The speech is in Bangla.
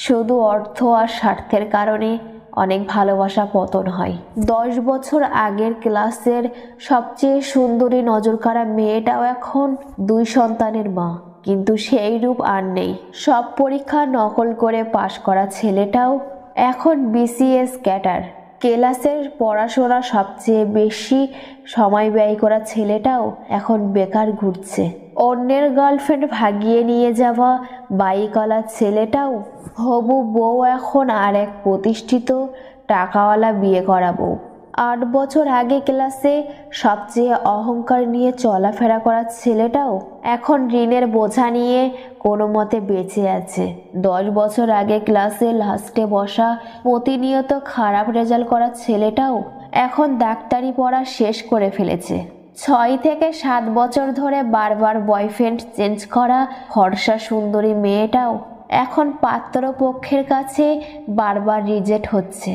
শুধু অর্থ আর স্বার্থের কারণে অনেক ভালোবাসা পতন হয়। 10 বছর আগের ক্লাসের সবচেয়ে সুন্দরী নজরকাড়া মেয়েটাও এখন 2 সন্তানের মা, কিন্তু সেই রূপ আর নেই। সব পরীক্ষা নকল করে পাশ করা ছেলেটাও এখন বিসিএস ক্যাডার। ক্লাসের পড়াশোনা সবচেয়ে বেশি সময় ব্যয় করা ছেলেটাও এখন বেকার ঘুরছে। অন্যের গার্লফ্রেন্ড ভাগিয়ে নিয়ে যাওয়া বাইকওয়ালা ছেলেটাও হবু বউ এখন আর এক প্রতিষ্ঠিত টাকাওয়ালা বিয়ে করাবো। 8 বছর আগে ক্লাসে সবচেয়ে অহংকার নিয়ে চলাফেরা করা ছেলেটাও এখন ঋণের বোঝা নিয়ে কোনো মতে বেঁচে আছে। 10 বছর আগে ক্লাসে লাস্টে বসা প্রতিনিয়ত খারাপ রেজাল্ট করা ছেলেটাও এখন ডাক্তারি পড়া শেষ করে ফেলেছে। 6 থেকে 7 বছর ধরে বারবার বয়ফ্রেন্ড চেঞ্জ করা ফর্সা সুন্দরী মেয়েটাও এখন পাত্রপক্ষের কাছে বারবার রিজেক্ট হচ্ছে।